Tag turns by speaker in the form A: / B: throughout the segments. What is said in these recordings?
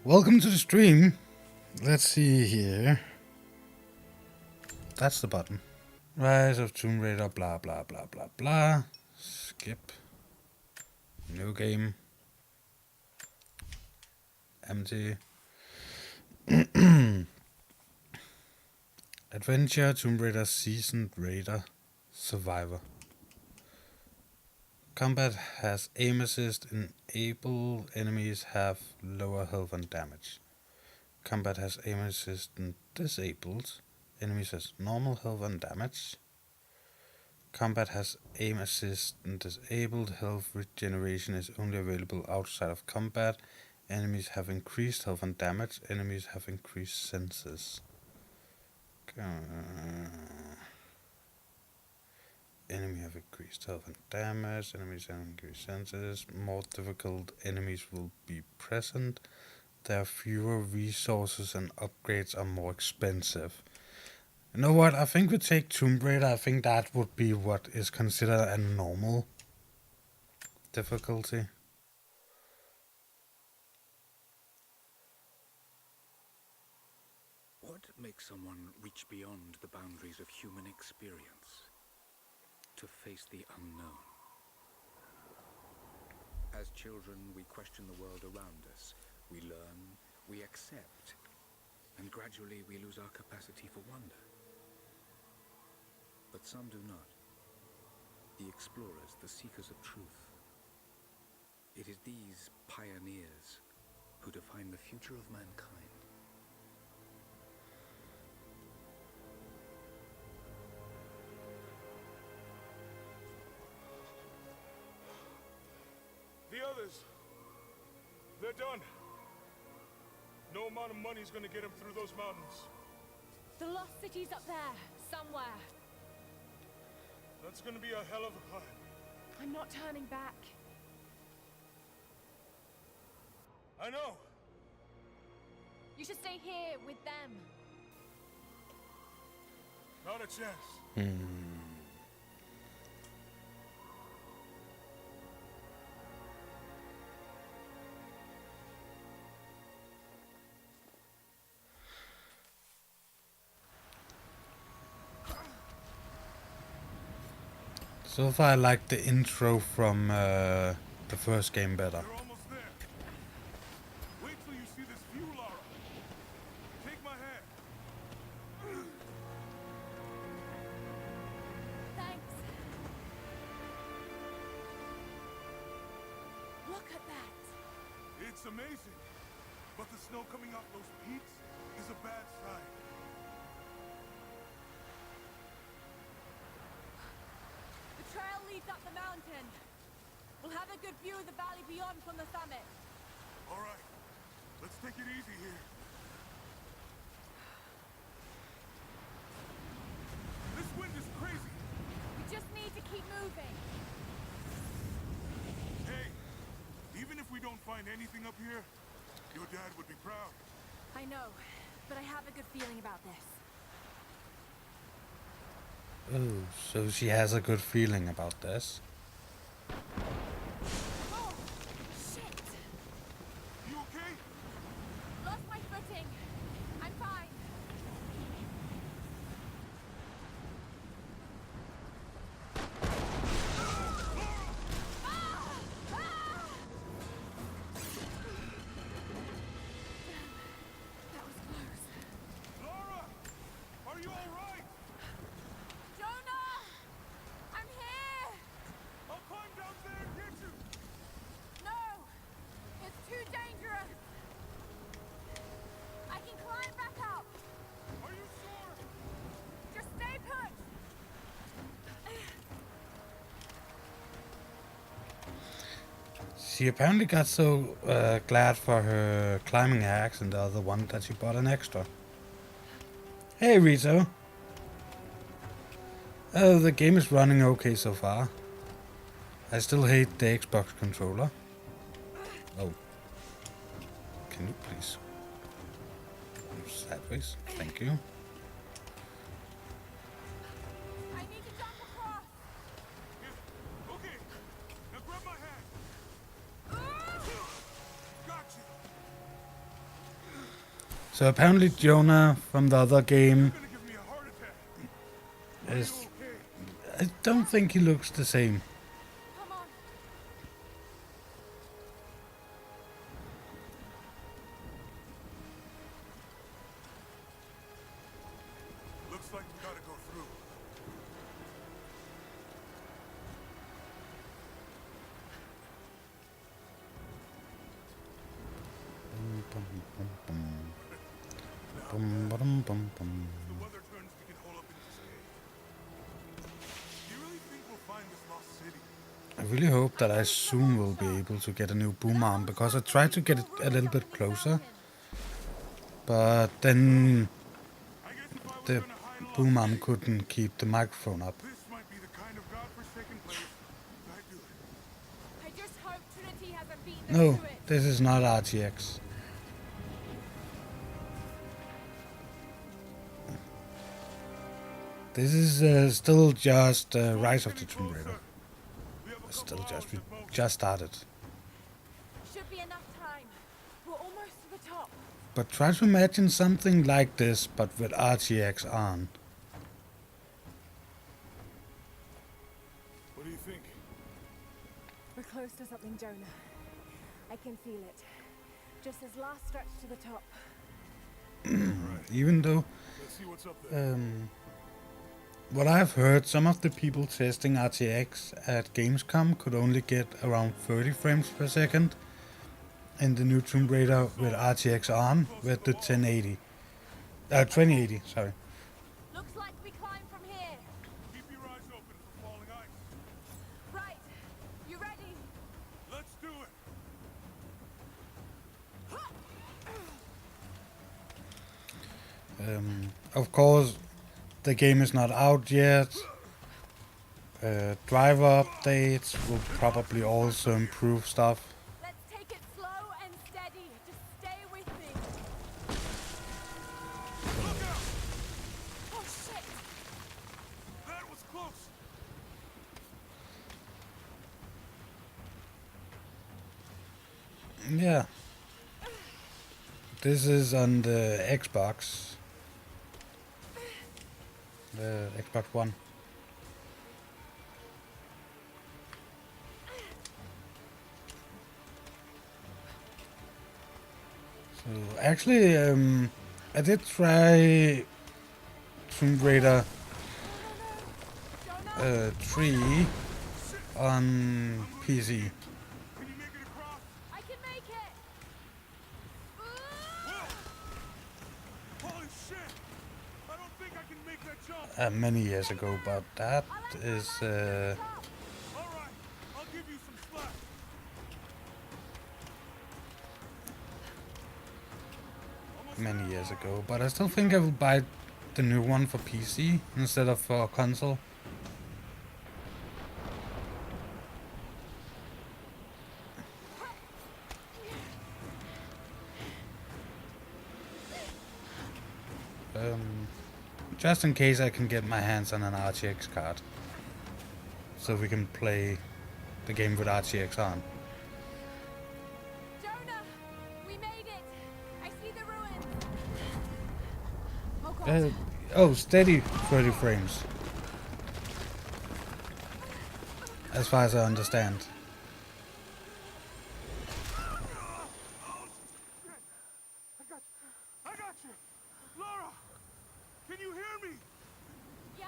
A: Welcome to the stream. Let's see here. That's the button. Rise of Tomb Raider, blah blah blah blah blah. Skip. New game. Empty. Adventure, Tomb Raider, Seasoned Raider, Survivor. Combat has aim assist enabled. Enemies have lower health and damage. Combat has aim assist disabled. Enemies has normal health and damage. Combat has aim assist disabled. Health regeneration is only available outside of combat. Enemies have increased health and damage. Enemies have increased senses. Enemy have increased health and damage. Enemies have increased senses. More difficult enemies will be present. There are fewer resources and upgrades are more expensive. You know what? I think we take Tomb Raider. I think that would be what is considered a normal difficulty.
B: What makes someone reach beyond the boundaries of human experience to face the unknown? As children, we question the world around us. We learn, we accept, and gradually we lose our capacity for wonder. But some do not. The explorers, the seekers of truth. It is these pioneers who define the future of mankind.
C: The others, they're done. No amount of money's gonna get them through those mountains.
D: The lost city's up there, somewhere.
C: That's gonna be a hell of a climb.
D: I'm not turning back.
C: I know.
D: You should stay here with them.
C: Not a chance.
A: So far I like the intro from the first game better.
C: You're almost there. Wait till you see this view, Lara. Take my hand.
D: Thanks. Look at that.
C: It's amazing. But the snow coming off those peaks is a bad sign.
D: The trail leads up the mountain. We'll have a good view of the valley beyond from the summit.
C: All right. Let's take it easy here. This wind is crazy.
D: We just need to keep moving.
C: Hey, even if we don't find anything up here, your dad would be proud.
D: I know, but I have a good feeling about this.
A: Oh, so she has a good feeling about this.
D: Oh, shit!
C: You okay?
D: Lost my footing. I'm fine. Ah! Ah! That was close.
C: Lara! Are you all right?
D: Jonah! I'm here!
C: I'll climb down there and get you!
D: No! It's too dangerous! I can climb back up!
C: Are you sure?
D: Just stay put!
A: She apparently got so glad for her climbing axe and the other one that she bought an extra. Hey Rito! Oh, the game is running okay so far. I still hate the Xbox controller. Oh. Can you please move sideways? Thank you.
D: I need to jump across!
C: Yeah. Okay. Now grab my hand. Got you.
A: So apparently Jonah from the other game
C: You're gonna give me a heart attack.
A: is...
C: Okay.
A: I don't think he looks the same.
D: Come on.
C: Looks like we gotta go through.
A: Bum, bum, bum, bum.
C: The weather turns, we can hole up in this cave. Do you really think we'll find this lost city?
A: I really hope that I soon will be able to get a new boom arm, because I tried to get it a little bit closer, but then
C: I guess if I was
A: the
C: gonna hide a
A: boom
C: lost
A: arm
C: city,
A: couldn't keep the microphone up.
C: this might be the kind of godforsaken place I'd do it.
D: I just hope Trinity hasn't beaten
A: No,
D: them to it.
A: this is not RTX. This is still just Rise of the Tomb Raider.
C: We have a
A: Still
C: couple
A: just,
C: hours
A: we
C: at most.
A: just started.
D: Should be enough time. We're almost to the top.
A: But try to imagine something like this, but with RTX on.
C: What do you think?
D: We're close to something, Jonah. I can feel it. Just this last stretch to the top.
A: Even though,
C: Let's see what's up there.
A: what I've heard, some of the people testing RTX at Gamescom could only get around 30 frames per second in the new Tomb Raider with RTX on with the 2080, sorry.
D: Looks like we climb from here.
C: Keep your eyes open for falling ice.
D: Right. You ready?
C: Let's do it.
A: Of course, the game is not out yet. Driver updates will probably also improve stuff.
D: Let's take it slow and steady. Just stay with me.
C: Look out!
D: Oh shit!
C: That was close.
A: Yeah. This is on the Xbox. The Xbox One. So actually, I did try Tomb Raider
D: Jonah,
A: 3 on PC.
C: Can you make it across?
D: I can make it.
C: Holy shit! I don't think I can make that jump.
A: Many years ago, but that is
C: All right, I'll give you some slack.
A: many years ago. But I still think I will buy the new one for PC instead of for console. Just in case I can get my hands on an RTX card, so we can play the game with RTX on.
D: Jonah, we made it. I see the ruins. Oh god.
A: Oh, steady 30 frames. As far as I understand.
C: I got you! Lara! Can you hear me?
D: Yeah.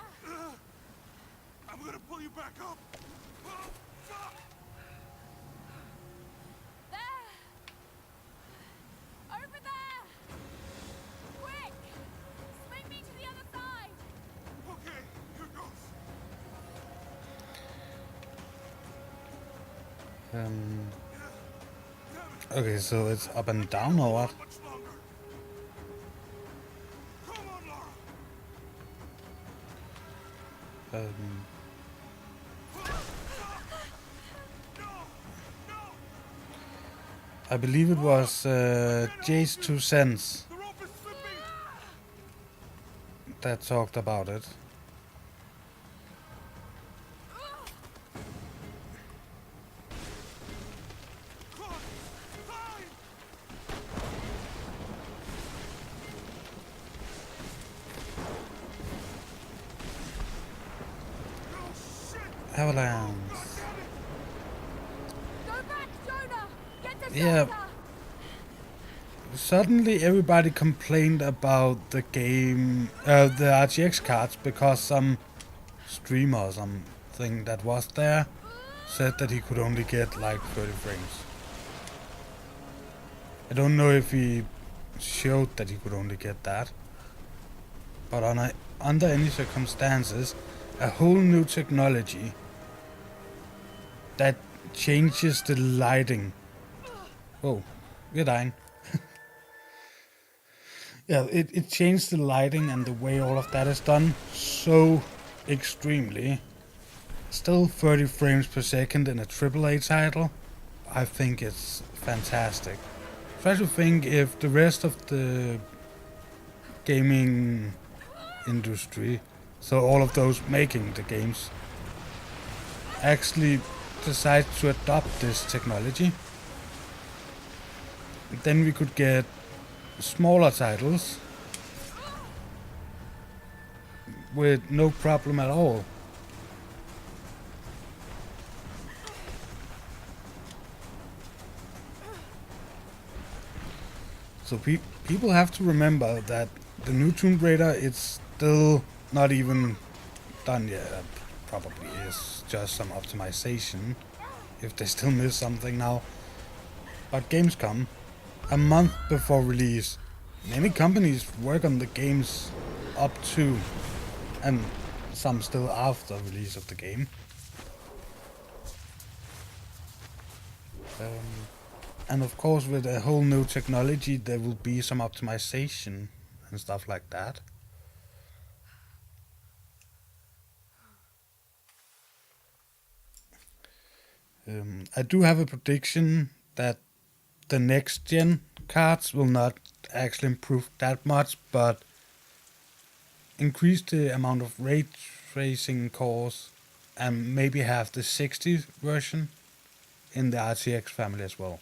C: I'm gonna pull you back up. Oh, fuck!
D: There. Over there. Quick. Swing me to the other side.
C: Okay, here goes.
A: Okay, so it's up and down or what?
C: Much longer. Come on, Lara. No!
A: I believe it was Jay's 2 cents
C: The rope is slipping!
A: that talked about it.
C: Climb! Climb!
A: Avalanche.
D: Go back, Jonah! Get to
A: Yeah.
D: shelter!
A: Suddenly everybody complained about the game, the RGX cards, because some streamer or something that was there said that he could only get like 30 frames. I don't know if he showed that he could only get that, but under any circumstances, a whole new technology that changes the lighting. Oh, we're dying. Yeah, it changed the lighting and the way all of that is done so extremely. Still 30 frames per second in a AAA title. I think it's fantastic. Try to think if the rest of the gaming industry, so all of those making the games, actually decide to adopt this technology. Then we could get smaller titles with no problem at all. So people have to remember that the new Tomb Raider, it's still not even done yet. Probably is just some optimization if they still miss something now. But games come a month before release. Many companies work on the games up to, and some still after release of the game. And of course, with a whole new technology, there will be some optimization and stuff like that. I do have a prediction that the next gen cards will not actually improve that much, but increase the amount of ray tracing cores and maybe have the 60 version in the RTX family as well.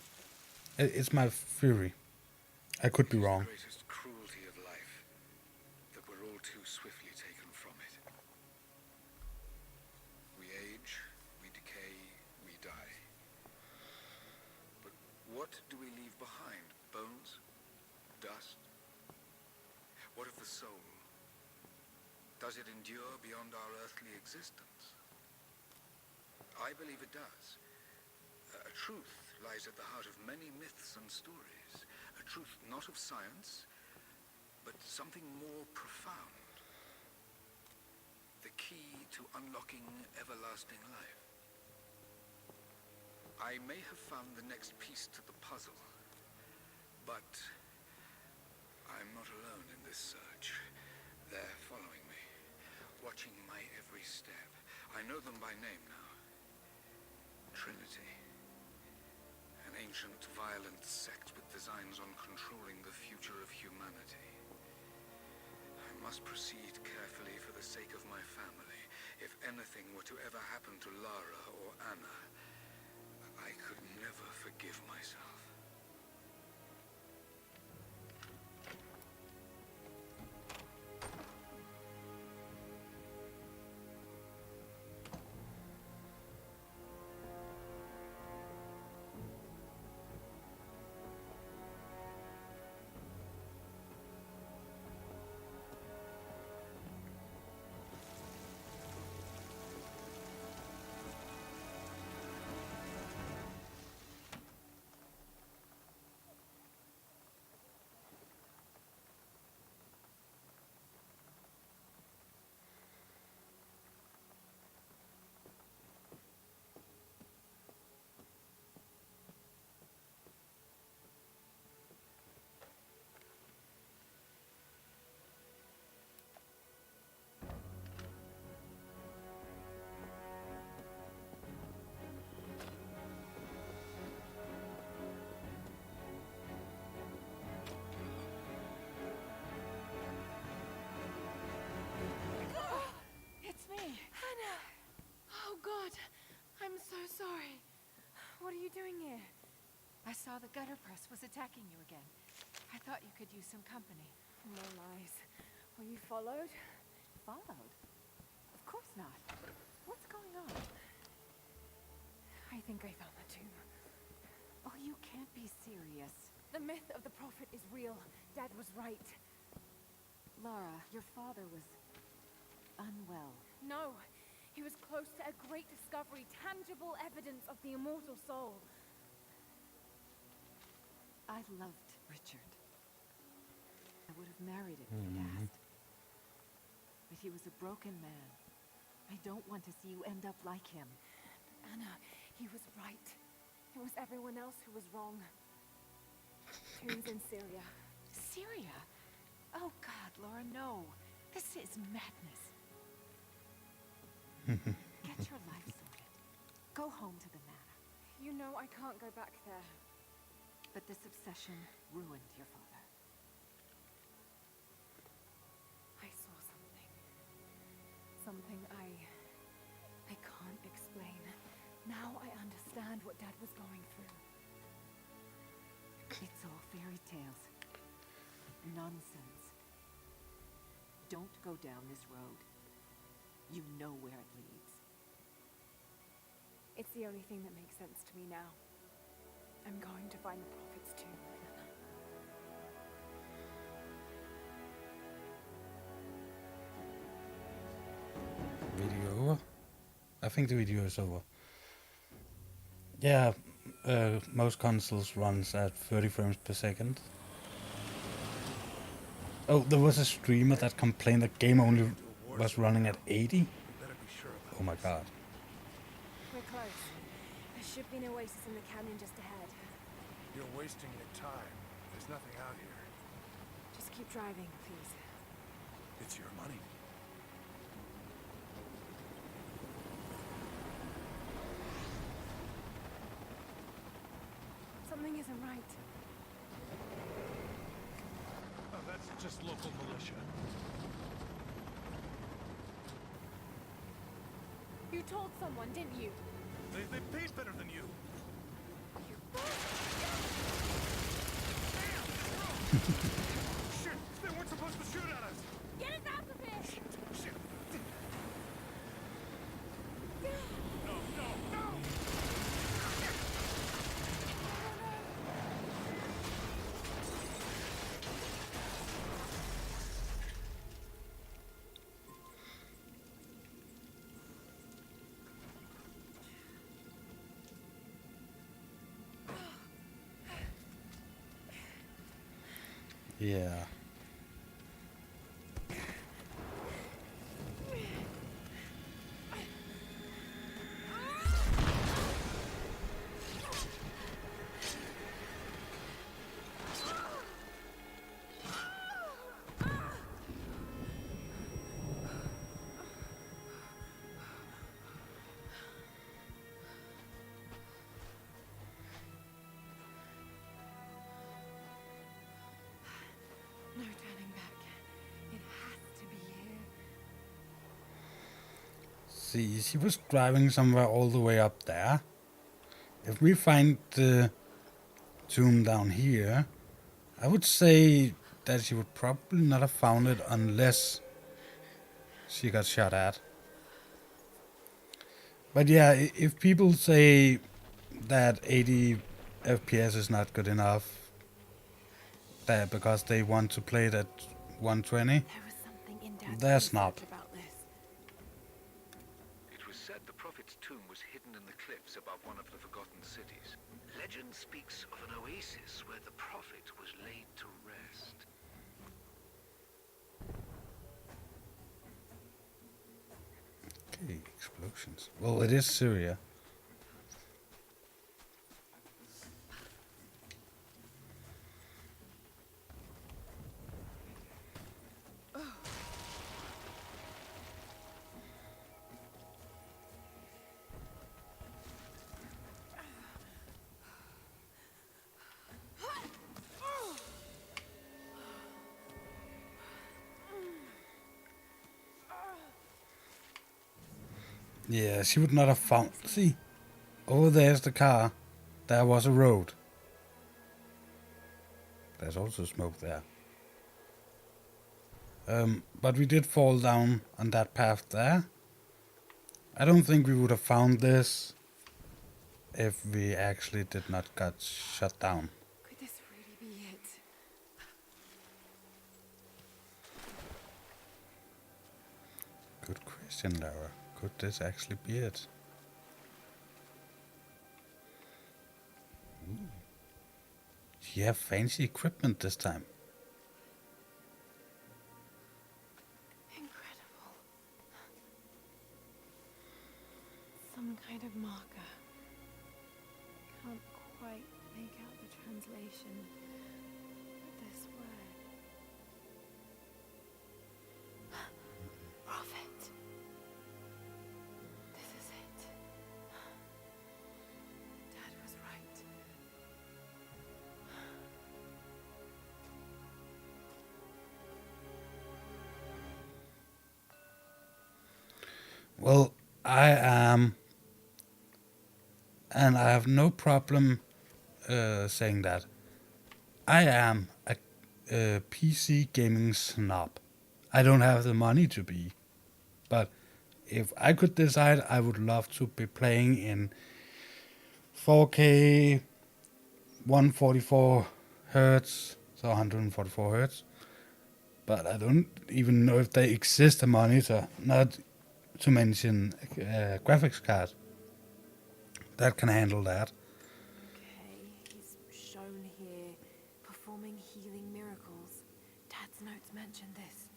A: It's my theory. I could be wrong.
B: The greatest cruelty of life, that we're all too swiftly taken from it. We age, we decay, we die. But what do we leave behind? Bones? Dust? What of the soul? Does it endure beyond our earthly existence? I believe it does. A truth lies at the heart of many myths and stories. A truth not of science, but something more profound. The key to unlocking everlasting life. I may have found the next piece to the puzzle, but I'm not alone in this search. They're following me, watching my every step. I know them by name now. Trinity. An ancient, violent sect with designs on controlling the future of humanity. I must proceed carefully for the sake of my family. If anything were to ever happen to Lara or Anna, I could never forgive myself.
D: I'm so sorry. What are you doing here? I saw the gutter press was attacking you again. I thought you could use some company.
E: More lies. Were you followed?
D: Followed? Of course not. What's going on? I think I found the tomb. Oh, you can't be serious. The myth of the Prophet is real. Dad was right. Lara, your father was unwell. No, he was close to a great discovery, tangible evidence of the immortal soul. I loved Richard. I would have married him if he'd asked. But he was a broken man. I don't want to see you end up like him. Anna, he was right. It was everyone else who was wrong. Tombs in Syria. Syria? Oh God, Laura, no. This is madness. Get your life sorted. Go home to the manor. You know I can't go back there. But this obsession ruined your father. I saw something. Something I can't explain. Now I understand what Dad was going through. It's all fairy tales. Nonsense. Don't go down this road. You know where it leads. It's the only thing that makes sense to me now. I'm going to find the Prophet's tomb.
A: Video over? I think the video is over. Yeah, most consoles runs at 30 frames per second. Oh, there was a streamer that complained the game only was running at 80? Oh my god.
D: We're close. There should be an oasis in the canyon just ahead.
C: You're wasting your time. There's nothing out here.
D: Just keep driving, please.
C: It's your money.
D: Something isn't right.
C: Oh, that's just local militia.
D: You told someone, didn't you?
C: They paid better than you. Shit! They weren't supposed to shoot at us!
D: Get us out of here!
C: Shit! No, no, no!
A: Yeah.
D: No turning back. It has to be here.
A: See, she was driving somewhere all the way up there. If we find the tomb down here, I would say that she would probably not have found it unless she got shot at. But yeah, if people say that 80 FPS is not good enough, that because they want to play it at 120,
D: There was something in Dad's
A: They're
D: research
A: snob.
D: about this.
B: It was said the Prophet's tomb was hidden in the cliffs above one of the forgotten cities. Legend speaks of an oasis where the Prophet was laid to rest.
A: okay, explosions. Well, it is Syria. Yeah, she would not have found. See, over there's the car. There was a road. There's also smoke there. But we did fall down on that path there. I don't think we would have found this if we actually did not get shut down.
D: Could this really be it?
A: Good question, Lara. Could this actually be it? Ooh. You have fancy equipment this time.
D: Incredible. Some kind of marker. Can't quite make out the translation. But this word. Prophet. This is it. Dad was right.
A: Well, I am, and I have no problem saying that. I am a PC gaming snob. I don't have the money to be, but if I could decide, I would love to be playing in 4K, 144 hertz, so 144 hertz. But I don't even know if they exist a monitor, not to mention a graphics card that can handle that.
D: Okay, he's shown here performing healing miracles. Dad's notes mention this.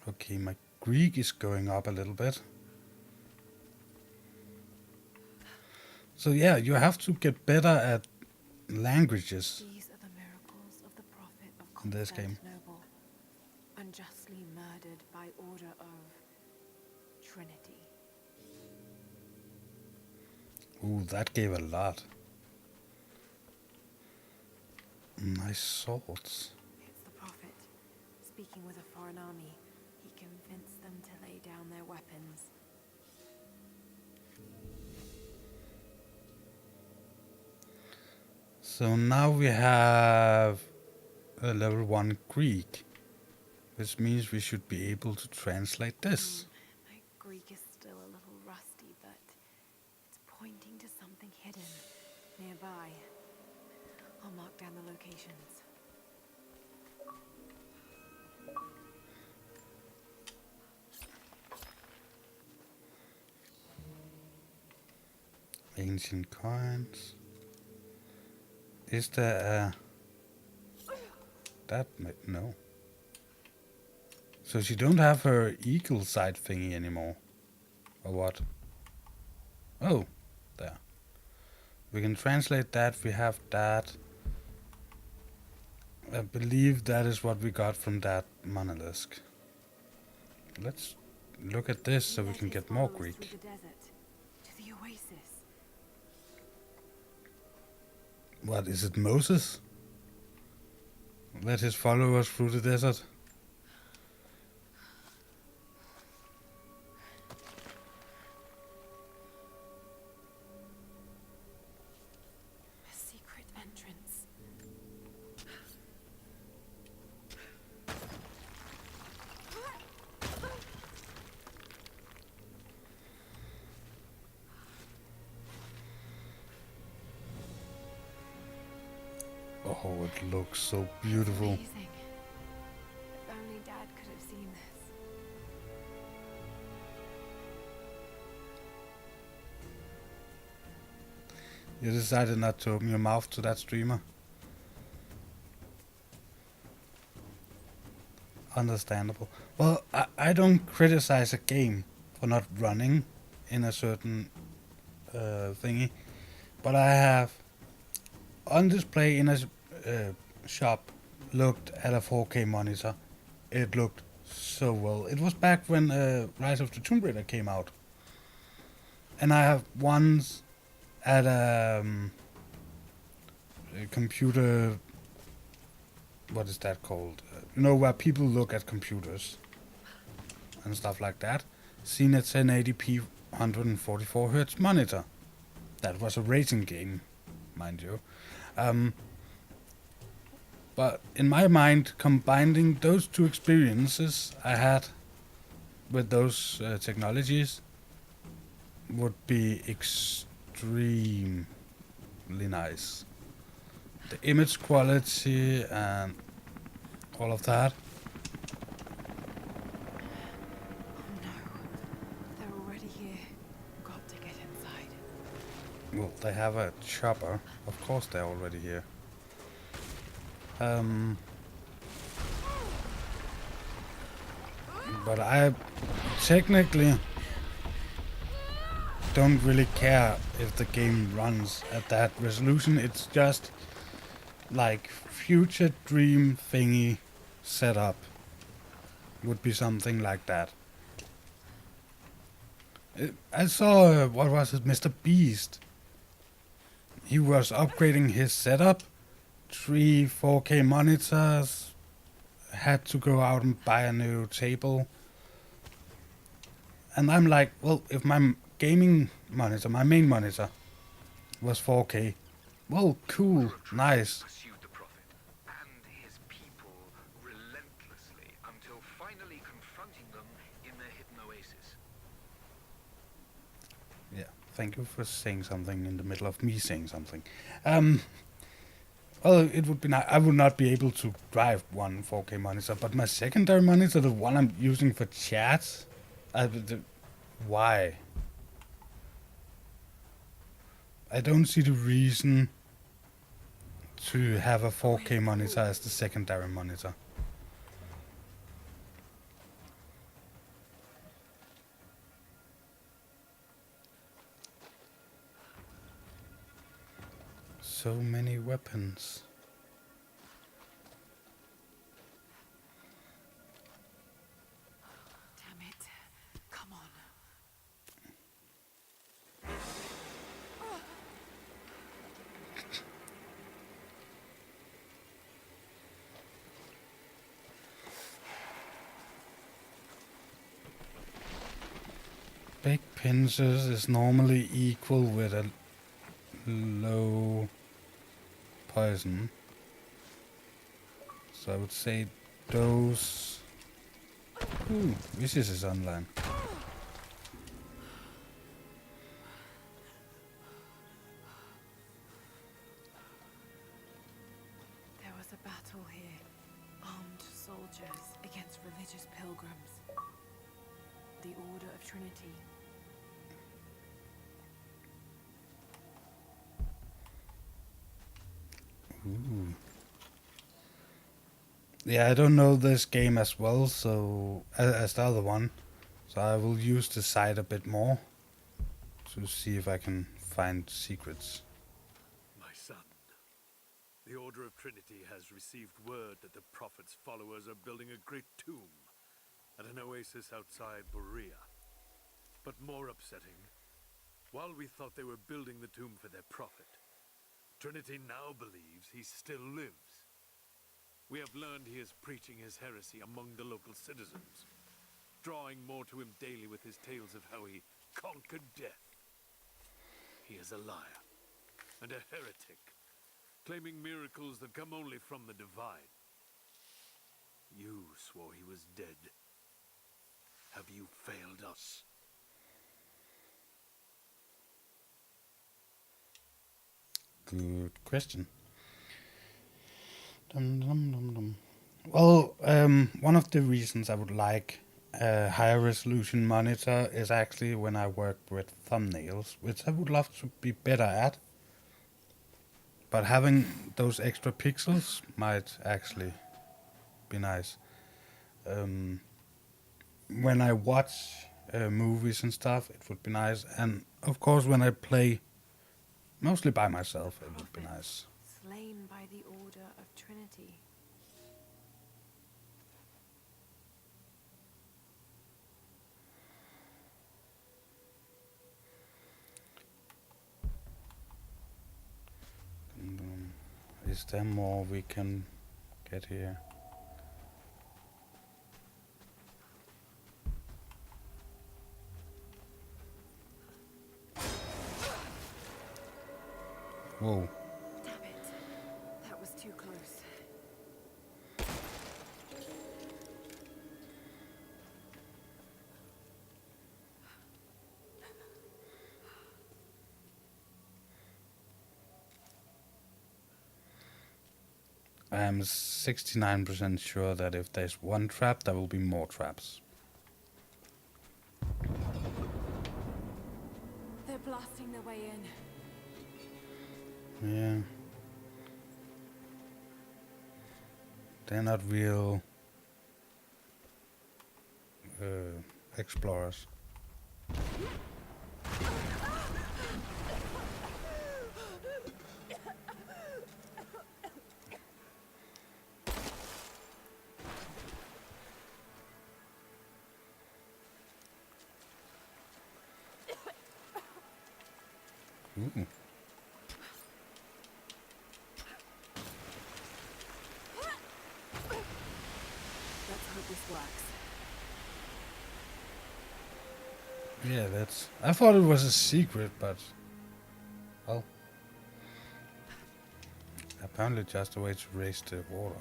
A: Okay, my Greek is going up a little bit. So yeah, you have to get better at languages
D: These are the miracles of the Prophet of
A: in this game.
D: Constantinople, unjustly murdered by order of Trinity.
A: Ooh, that gave a lot. Nice swords.
D: It's the Prophet, speaking with a foreign army. He convinced them to lay down their weapons.
A: So now we have a level 1 Greek, which means we should be able to translate this.
D: My Greek is still a little rusty, but it's pointing to something hidden nearby. I'll mark down the locations.
A: Ancient coins. Is there a... No. So she don't have her eagle side thingy anymore. Or what? Oh, there. We can translate that, we have that. I believe that is what we got from that monolith. Let's look at this so we can get more Greek.
D: To the desert, to the oasis.
A: What, is it Moses? Let his followers through the desert?
D: A secret entrance.
A: Oh, it looks so beautiful.
D: Amazing. If only Dad could have seen this.
A: You decided not to open your mouth to that streamer? Understandable. Well, I don't criticize a game for not running in a certain thingy, but I have on display in a shop looked at a 4K monitor. It looked so well. It was back when Rise of the Tomb Raider came out, and I have once at a computer. What is that called? Where people look at computers and stuff like that. Seen a 1080p 144 hertz monitor. That was a racing game, mind you. But in my mind, combining those two experiences, I had with those technologies would be extremely nice. The image quality and all of that.
D: Oh no. They're already here. Got to get inside.
A: Well, they have a chopper. Of course they're already here. But I technically don't really care if the game runs at that resolution. It's just like future dream thingy setup would be something like that. I saw, what was it, Mr. Beast. He was upgrading his setup, 3 4K monitors, had to go out and buy a new table. And I'm like, well, if my gaming monitor, my main monitor, was 4K, well, cool, nice.
B: Pursued the Prophet and his people relentlessly until finally confronting them in their hidden oasis.
A: Yeah, thank you for saying something in the middle of me saying something. Well, it would be nice. I would not be able to drive one 4K monitor, but my secondary monitor, the one I'm using for chat, why? I don't see the reason to have a 4K monitor as the secondary monitor. So many weapons.
D: Damn it. Come on.
A: Big pincers is normally equal with a low poison. So I would say those... Ooh, Vicious is online.
D: There was a battle here. Armed soldiers against religious pilgrims. The Order of Trinity.
A: Ooh. Yeah, I don't know this game as well, so as the other one, so I will use the site a bit more to see if I can find secrets.
E: My son, the Order of Trinity has received word that the Prophet's followers are building a great tomb at an oasis outside Berea. But more upsetting, while we thought they were building the tomb for their Prophet, Trinity now believes he still lives. We have learned he is preaching his heresy among the local citizens, drawing more to him daily with his tales of how he conquered death. He is a liar and a heretic, claiming miracles that come only from the divine. You swore he was dead. Have you failed us?
A: Good question. Dum, dum, dum, dum. Well, one of the reasons I would like a higher resolution monitor is actually when I work with thumbnails, which I would love to be better at. But having those extra pixels might actually be nice. When I watch movies and stuff, it would be nice. And of course, when I play, mostly by myself, it would be nice.
D: Slain by the Order of Trinity.
A: Is there more we can get here? Whoa.
D: Damn it. That was too close.
A: I am 69% sure that if there's one trap, there will be more traps.
F: They're blasting their way in.
A: Yeah. They're not real explorers. Ooh.
F: Let's hope this works.
A: Yeah, that's... I thought it was a secret, but... Well... Apparently just a way to raise the water.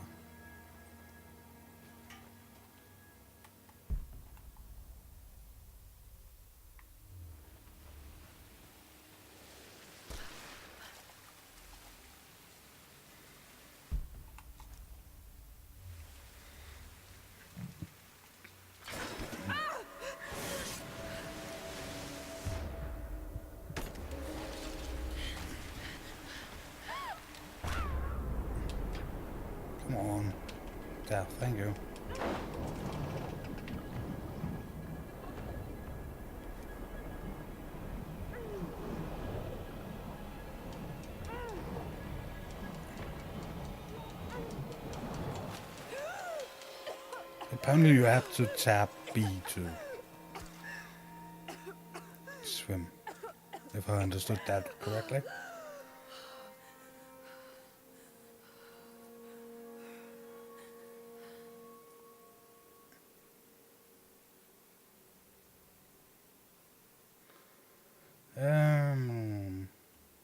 A: Come on. Yeah, thank you. Apparently you have to tap B to swim, if I understood that correctly.